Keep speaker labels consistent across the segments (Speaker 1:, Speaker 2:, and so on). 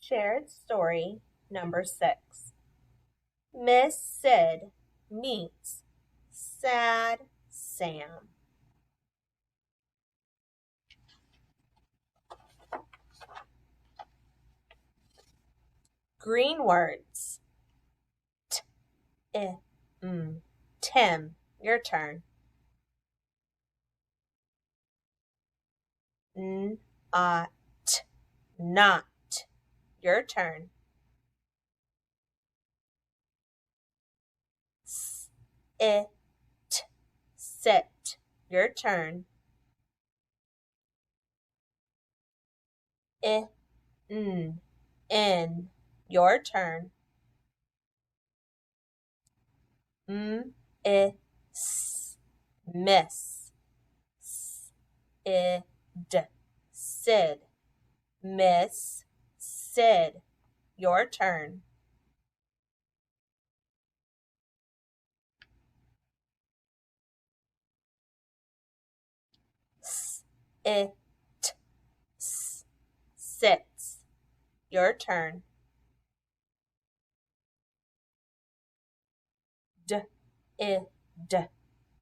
Speaker 1: Shared story number 6. Miss Sid meets Sad Sam. Green words. Tim, your turn. Not, your turn. Sit, your turn. In, your turn. Miss. Sid. Miss Sid, your turn. Sits, your turn.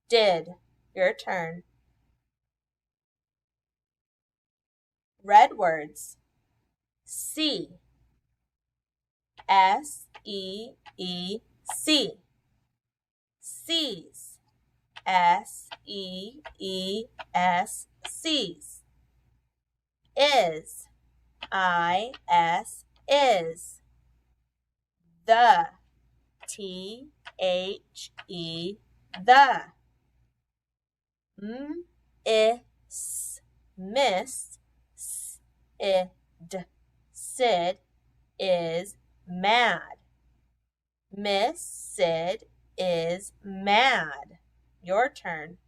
Speaker 1: Did, your turn. Red words. See. Seec. Sees. Sees. Is. Is. The. The. Miss. Sid is mad. Miss Sid is mad. Your turn.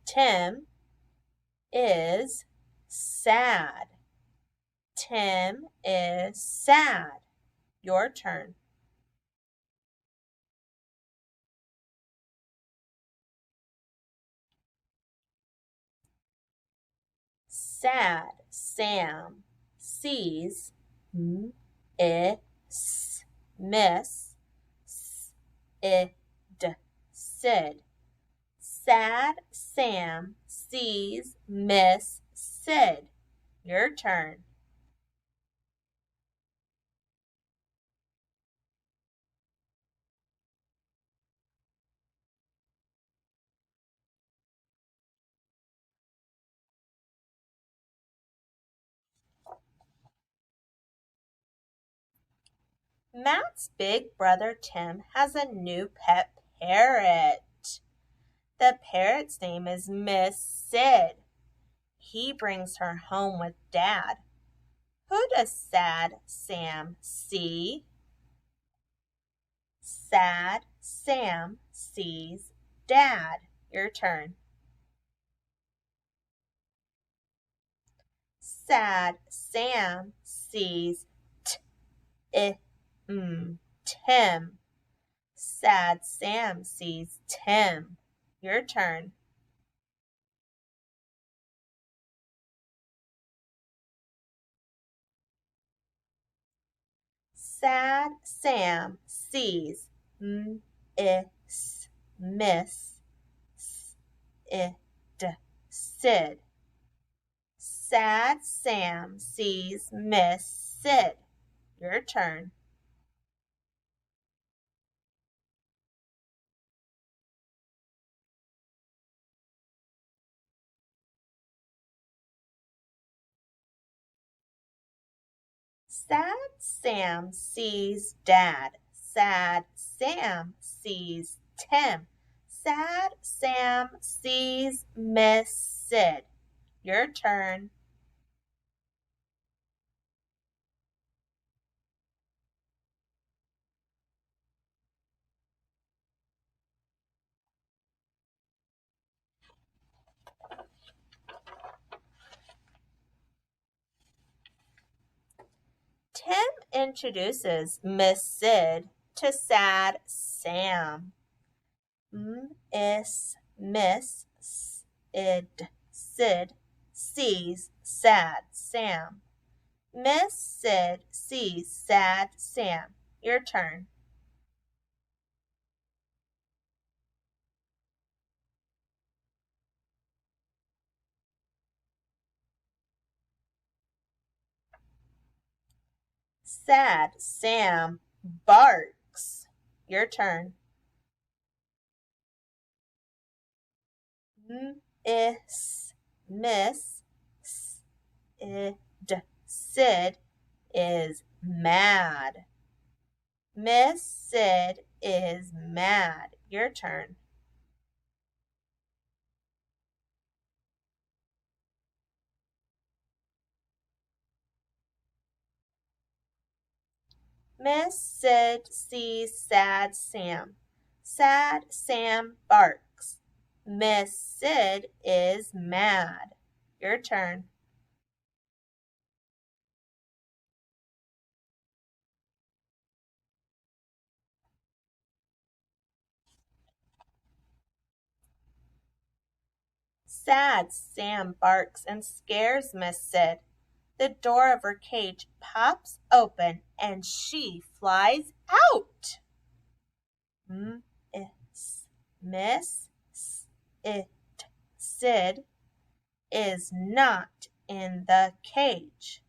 Speaker 1: Tim is sad. Tim is sad. Your turn. Sad Sam sees miss Sid. Sad Sam sees Miss Sid. Your turn. Matt's big brother Tim has a new pet parrot. The parrot's name is Miss Sid. He brings her home with Dad. Who does Sad Sam see? Sad Sam sees Dad. Your turn. Sad Sam sees Tim. Sad Sam sees Tim. Your turn. Sad Sam sees Miss Sid. Sad Sam sees Miss Sid. Your turn. Sad Sam sees Dad. Sad Sam sees Tim. Sad Sam sees Miss Sid. Your turn. Tim introduces Miss Sid to Sad Sam. Miss Sid sees Sad Sam. Miss Sid sees Sad Sam. Your turn. Sad Sam barks. Your turn. Miss Sid is mad. Miss Sid is mad. Your turn. Miss Sid sees Sad Sam. Sad Sam barks. Miss Sid is mad. Your turn. Sad Sam barks and scares Miss Sid. The door of her cage pops open and she flies out. Miss Sid is not in the cage.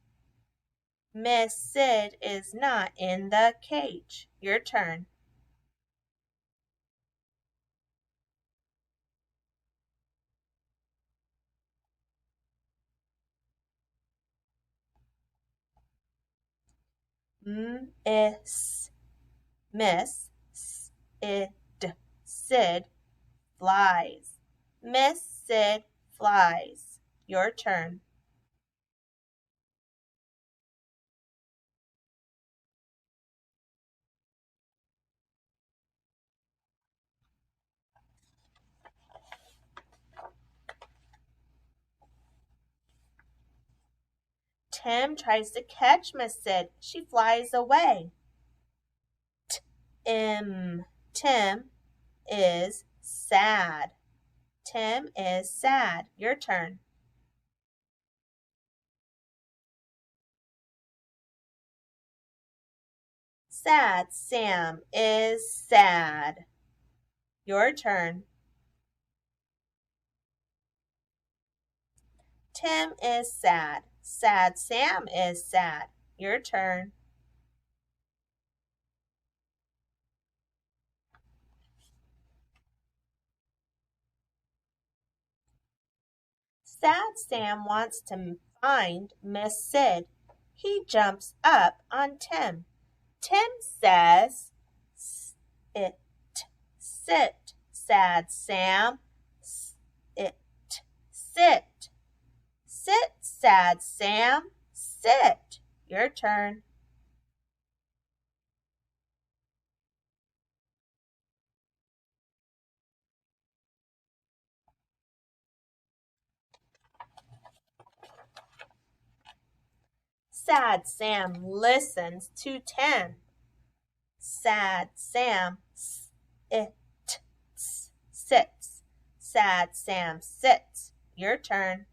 Speaker 1: Miss Sid is not in the cage. Your turn. Miss Sid flies. Miss Sid flies. Your turn. Tim tries to catch Miss Sid. She flies away. Tim is sad. Tim is sad. Your turn. Sad Sam is sad. Your turn. Tim is sad. Sad Sam is sad. Your turn. Sad Sam wants to find Miss Sid. He jumps up on Tim. Tim says, "Sit, Sad Sam. Sit. Sit, Sad Sam. Sit. Your turn." Sad Sam listens to Tim. Sad Sam sits. Sad Sam sits. Your turn.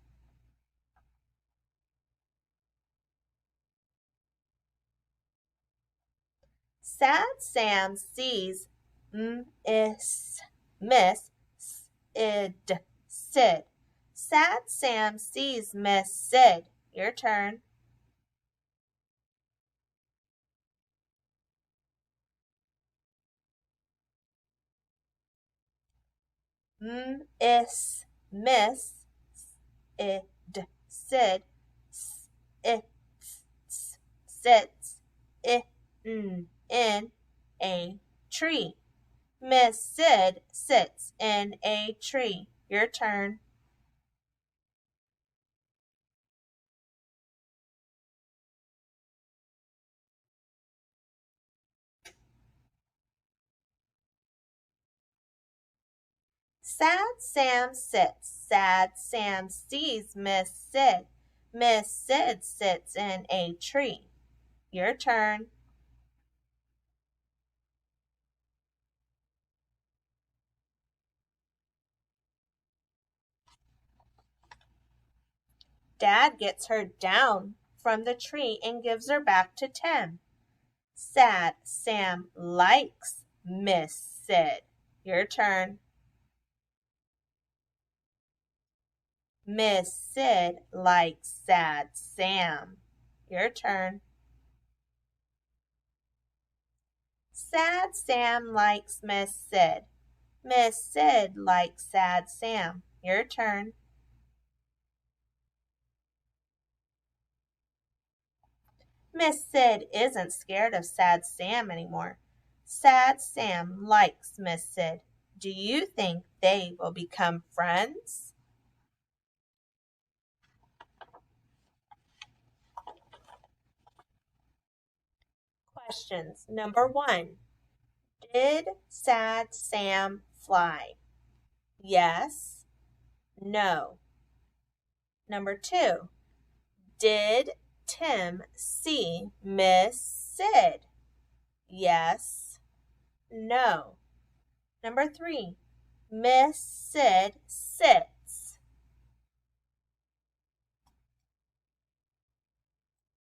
Speaker 1: Sad Sam sees Miss Sid. Sad Sam sees Miss Sid. Your turn. Miss Sid sits in a tree. Miss Sid sits in a tree. Your turn. Sad Sam sits. Sad Sam sees Miss Sid. Miss Sid sits in a tree. Your turn. Dad gets her down from the tree and gives her back to Tim. Sad Sam likes Miss Sid. Your turn. Miss Sid likes Sad Sam. Your turn. Sad Sam likes Miss Sid. Miss Sid likes Sad Sam. Your turn. Miss Sid isn't scared of Sad Sam anymore. Sad Sam likes Miss Sid. Do you think they will become friends? Questions. Number 1. Did Sad Sam fly? Yes. No. Number 2. Did Tim see Miss Sid? Yes. No. Number 3. Miss Sid sit